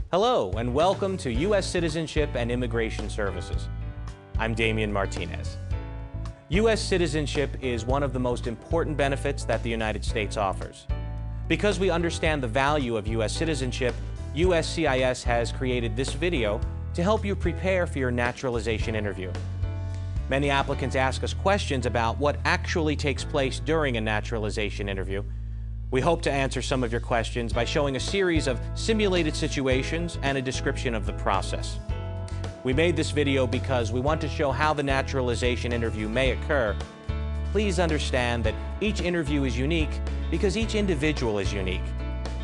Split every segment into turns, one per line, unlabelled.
Hello, and welcome to U.S. Citizenship and Immigration Services. I'm Damian Martinez. U.S. citizenship is one of the most important benefits that the United States offers. Because we understand the value of U.S. citizenship, USCIS has created this video to help you prepare for your naturalization interview. Many applicants ask us questions about what actually takes place during a naturalization interview. We hope to answer some of your questions by showing a series of simulated situations and a description of the process. We made this video because we want to show how the naturalization interview may occur. Please understand that each interview is unique because each individual is unique.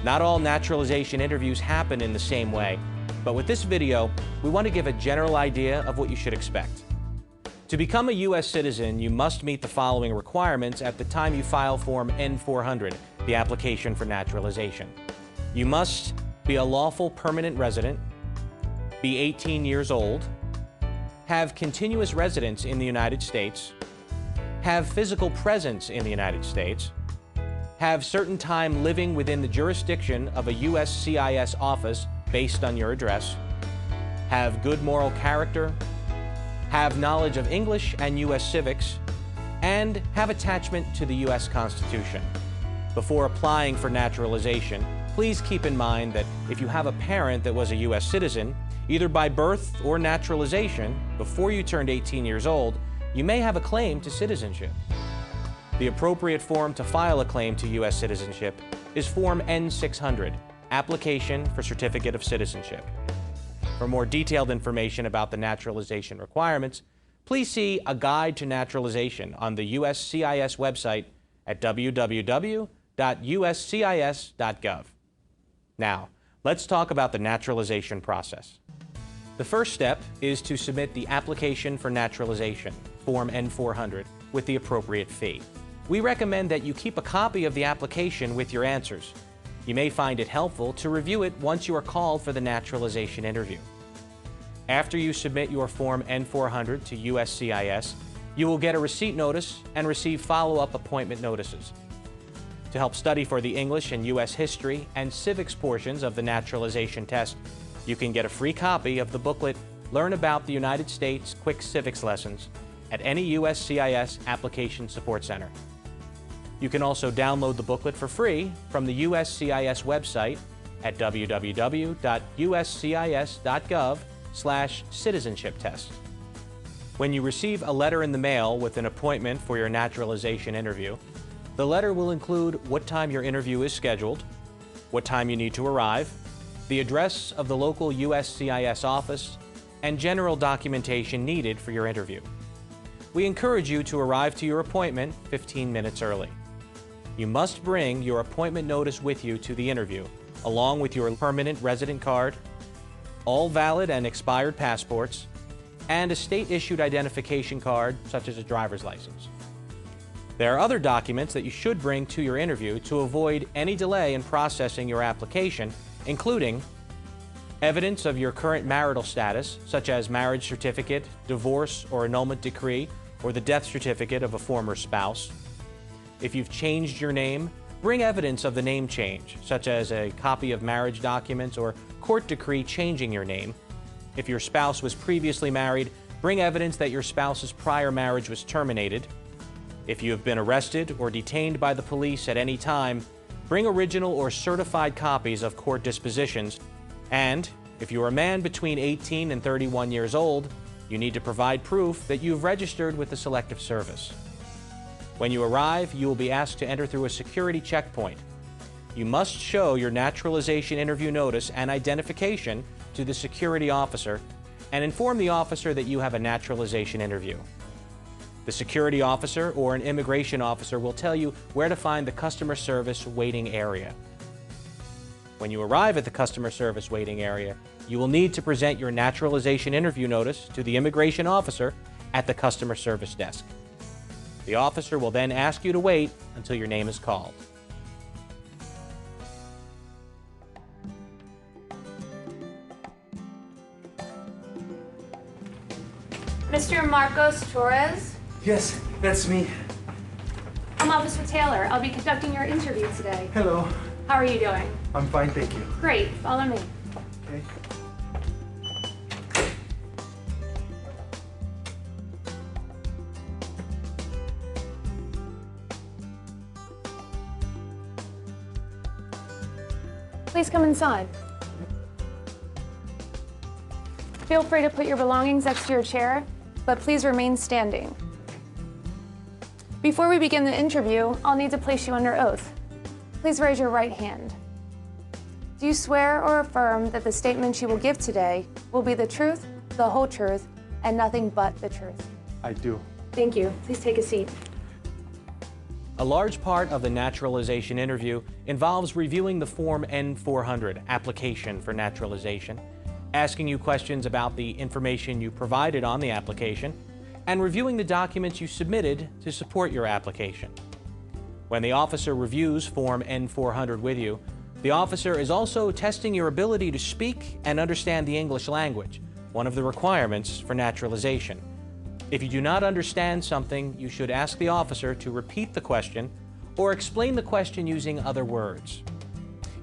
Not all naturalization interviews happen in the same way, but with this video, we want to give a general idea of what you should expect. To become a U.S. citizen, you must meet the following requirements at the time you file Form N-400, the application for naturalization. You must be a lawful permanent resident, be 18 years old, have continuous residence in the United States, have physical presence in the United States, have certain time living within the jurisdiction of a USCIS office based on your address, have good moral character, have knowledge of English and U.S. civics, and have attachment to the U.S. Constitution. Before applying for naturalization, please keep in mind that if you have a parent that was a U.S. citizen, either by birth or naturalization, before you turned 18 years old, you may have a claim to citizenship. The appropriate form to file a claim to U.S. citizenship is Form N-600, Application for Certificate of Citizenship. For more detailed information about the naturalization requirements, please see A Guide to Naturalization on the USCIS website at www.uscis.gov. Now, let's talk about the naturalization process. The first step is to submit the application for naturalization, Form N-400, with the appropriate fee. We recommend that you keep a copy of the application with your answers. You may find it helpful to review it once you are called for the naturalization interview. After you submit your Form N-400 to USCIS, you will get a receipt notice and receive follow-up appointment notices. To help study for the English and U.S. history and civics portions of the naturalization test, you can get a free copy of the booklet Learn About the United States Quick Civics Lessons at any USCIS Application Support Center. You can also download the booklet for free from the USCIS website at www.uscis.gov/citizenship test. When you receive a letter in the mail with an appointment for your naturalization interview, the letter will include what time your interview is scheduled, what time you need to arrive, the address of the local USCIS office, and general documentation needed for your interview. We encourage you to arrive to your appointment 15 minutes early. You must bring your appointment notice with you to the interview, along with your permanent resident card, all valid and expired passports, and a state-issued identification card, such as a driver's license. There are other documents that you should bring to your interview to avoid any delay in processing your application, including evidence of your current marital status, such as marriage certificate, divorce or annulment decree, or the death certificate of a former spouse. If you've changed your name, bring evidence of the name change, such as a copy of marriage documents or court decree changing your name. If your spouse was previously married, bring evidence that your spouse's prior marriage was terminated. If you have been arrested or detained by the police at any time, bring original or certified copies of court dispositions. And if you are a man between 18 and 31 years old, you need to provide proof that you've registered with the Selective Service. When you arrive, you will be asked to enter through a security checkpoint. You must show your naturalization interview notice and identification to the security officer and inform the officer that you have a naturalization interview. The security officer or an immigration officer will tell you where to find the customer service waiting area. When you arrive at the customer service waiting area, you will need to present your naturalization interview notice to the immigration officer at the customer service desk. The officer will then ask you to wait until your name is called.
Mr. Marcos Torres?
Yes, that's me.
I'm Officer Taylor. I'll be conducting your interview today.
Hello.
How are you doing?
I'm fine, thank you.
Great. Follow me.
Okay.
Please come inside. Feel free to put your belongings next to your chair, but please remain standing. Before we begin the interview, I'll need to place you under oath. Please raise your right hand. Do you swear or affirm that the statements you will give today will be the truth, the whole truth, and nothing but the truth?
I do.
Thank you. Please take a seat.
A large part of the naturalization interview involves reviewing the Form N-400 application for naturalization, asking you questions about the information you provided on the application, and reviewing the documents you submitted to support your application. When the officer reviews Form N-400 with you, the officer is also testing your ability to speak and understand the English language, one of the requirements for naturalization. If you do not understand something, you should ask the officer to repeat the question or explain the question using other words.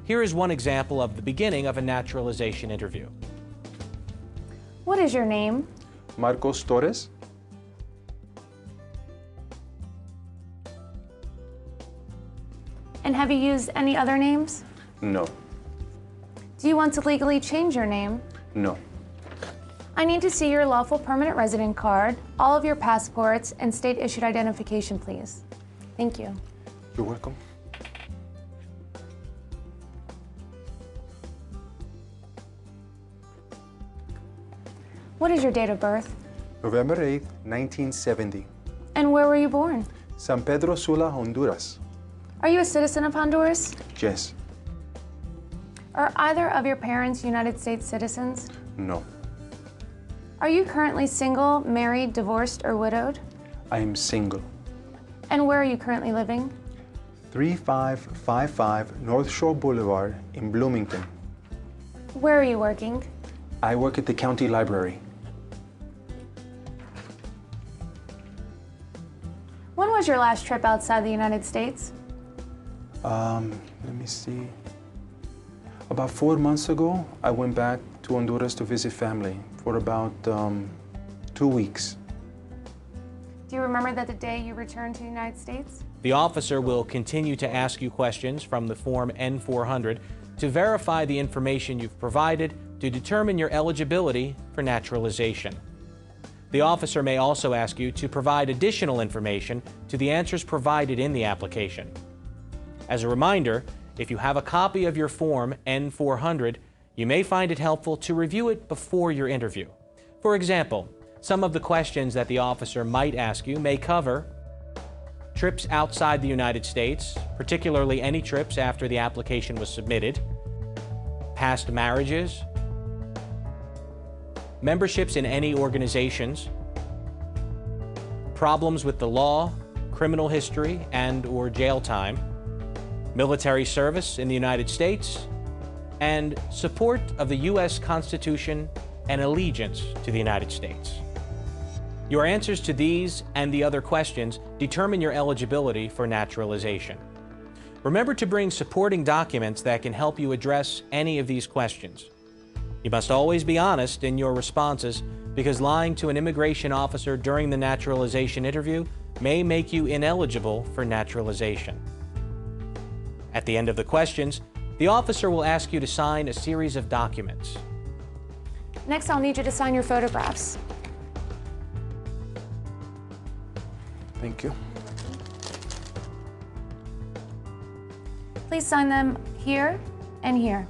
Here is one example of the beginning of a naturalization interview.
What is your name?
Marcos Torres?
And have you used any other names?
No.
Do you want to legally change your name?
No.
I need to see your lawful permanent resident card, all of your passports, and state-issued identification, please. Thank you.
You're welcome.
What is your date of birth?
November 8th, 1970.
And where were you born?
San Pedro Sula, Honduras.
Are you a citizen of Honduras?
Yes.
Are either of your parents United States citizens?
No.
Are you currently single, married, divorced, or widowed?
I am single.
And where are you currently living?
3555 North Shore Boulevard in Bloomington.
Where are you working?
I work at the county library.
When was your last trip outside the United States?
Let me see. About 4 months ago, I went back to Honduras to visit family for about 2 weeks.
Do you remember the day you returned to the United States?
The officer will continue to ask you questions from the Form N-400 to verify the information you've provided to determine your eligibility for naturalization. The officer may also ask you to provide additional information to the answers provided in the application. As a reminder, if you have a copy of your Form N-400, you may find it helpful to review it before your interview. For example, some of the questions that the officer might ask you may cover trips outside the United States, particularly any trips after the application was submitted, past marriages, memberships in any organizations, problems with the law, criminal history and/or jail time, military service in the United States, and support of the U.S. Constitution and allegiance to the United States. Your answers to these and the other questions determine your eligibility for naturalization. Remember to bring supporting documents that can help you address any of these questions. You must always be honest in your responses because lying to an immigration officer during the naturalization interview may make you ineligible for naturalization. At the end of the questions, the officer will ask you to sign a series of documents.
Next, I'll need you to sign your photographs.
Thank you.
Please sign them here and here.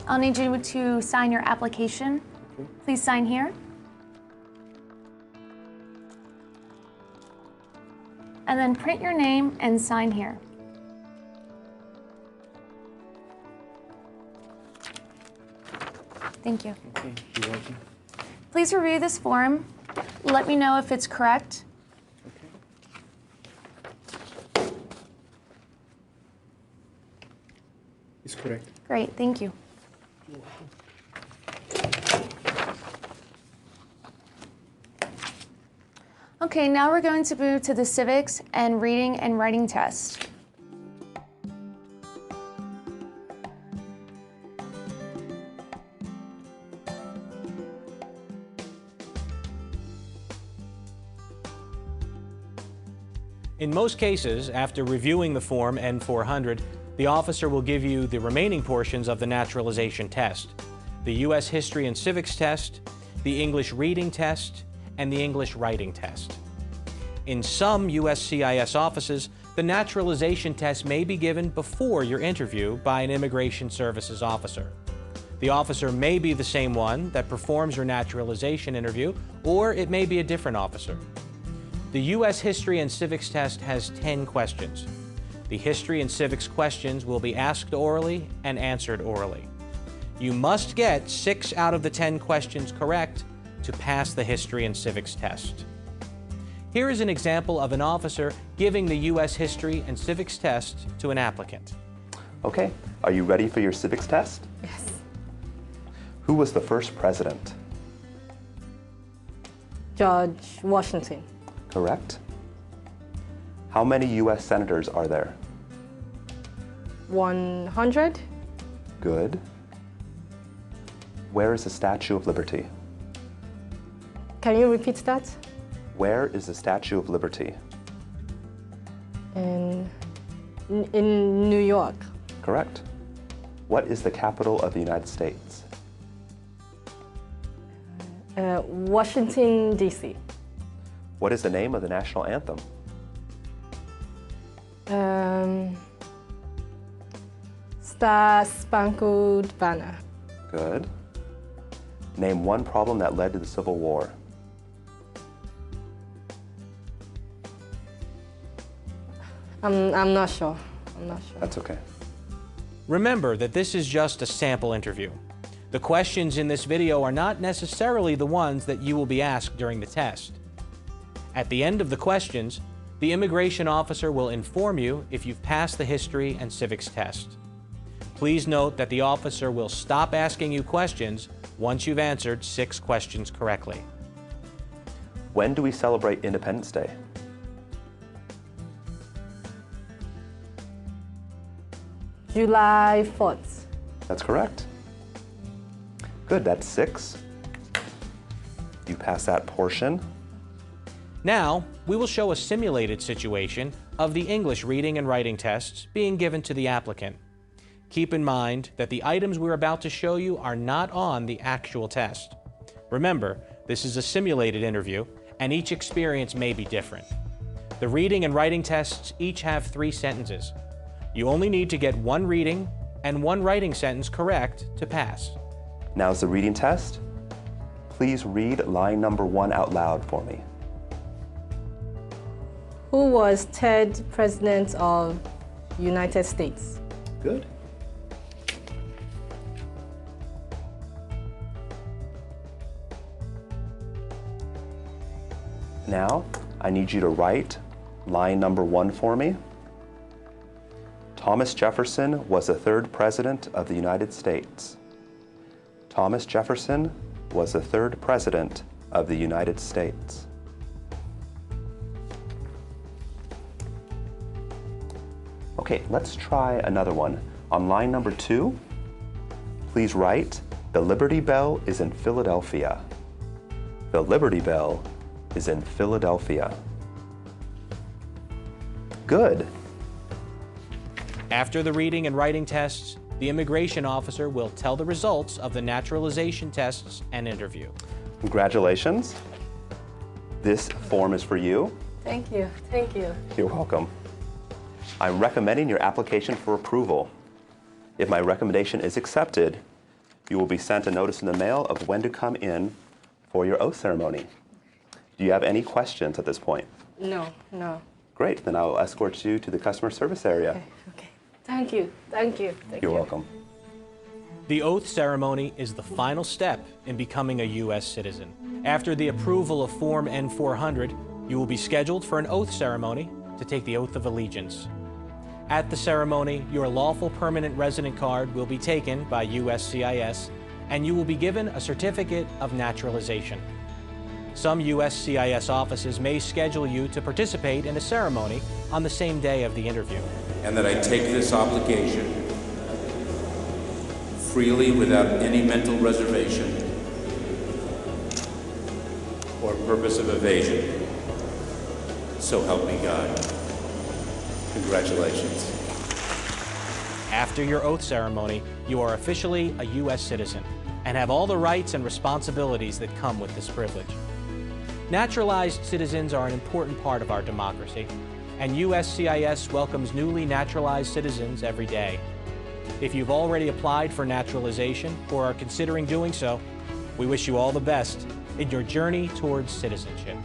I'll need you to sign your application. Please sign here. And then print your name and sign here. Thank you.
Okay, you're welcome.
Please review this form. Let me know if it's correct.
Okay. It's correct.
Great, thank you.
You're welcome.
Okay, now we're going to move to the civics and reading and writing test.
In most cases, after reviewing the Form N-400, the officer will give you the remaining portions of the naturalization test: the U.S. History and Civics test, the English Reading test, and the English Writing test. In some USCIS offices, the naturalization test may be given before your interview by an Immigration Services officer. The officer may be the same one that performs your naturalization interview, or it may be a different officer. The U.S. History and Civics test has 10 questions. The History and Civics questions will be asked orally and answered orally. You must get 6 out of the 10 questions correct to pass the History and Civics test. Here is an example of an officer giving the U.S. History and Civics test to an applicant.
Okay, are you ready for your civics test?
Yes.
Who was the first president?
George Washington.
Correct. How many U.S. senators are there?
100.
Good. Where is the Statue of Liberty?
Can you repeat that?
Where is the Statue of Liberty?
In New York.
Correct. What is the capital of the United States?
Washington, D.C.
What is the name of the national anthem?
Star Spangled Banner.
Good. Name one problem that led to the Civil War.
I'm not sure.
That's okay.
Remember that this is just a sample interview. The questions in this video are not necessarily the ones that you will be asked during the test. At the end of the questions, the immigration officer will inform you if you've passed the History and Civics test. Please note that the officer will stop asking you questions once you've answered 6 questions correctly.
When do we celebrate Independence Day?
July 4th.
That's correct. Good, that's 6. You pass that portion.
Now, we will show a simulated situation of the English reading and writing tests being given to the applicant. Keep in mind that the items we're about to show you are not on the actual test. Remember, this is a simulated interview, and each experience may be different. The reading and writing tests each have 3 sentences. You only need to get 1 reading and 1 writing sentence correct to pass.
Now's the reading test. Please read line number 1 out loud for me.
Who was 3rd President of United States?
Good. Now, I need you to write line number 1 for me. Thomas Jefferson was the 3rd President of the United States. Thomas Jefferson was the 3rd President of the United States. Okay, let's try another one. On line number 2, please write, the Liberty Bell is in Philadelphia. The Liberty Bell is in Philadelphia. Good.
After the reading and writing tests, the immigration officer will tell the results of the naturalization tests and interview.
Congratulations. This form is for you.
Thank you. Thank you.
You're welcome. I'm recommending your application for approval. If my recommendation is accepted, you will be sent a notice in the mail of when to come in for your oath ceremony. Do you have any questions at this point?
No.
Great, then I'll escort you to the customer service area.
Okay. Thank you.
You're welcome.
The oath ceremony is the final step in becoming a U.S. citizen. After the approval of Form N-400, you will be scheduled for an oath ceremony to take the oath of allegiance. At the ceremony, your lawful permanent resident card will be taken by USCIS, and you will be given a certificate of naturalization. Some USCIS offices may schedule you to participate in a ceremony on the same day of the interview.
And that I take this obligation freely without any mental reservation or purpose of evasion. So help me God. Congratulations.
After your oath ceremony, you are officially a U.S. citizen and have all the rights and responsibilities that come with this privilege. Naturalized citizens are an important part of our democracy, and USCIS welcomes newly naturalized citizens every day. If you've already applied for naturalization or are considering doing so, we wish you all the best in your journey towards citizenship.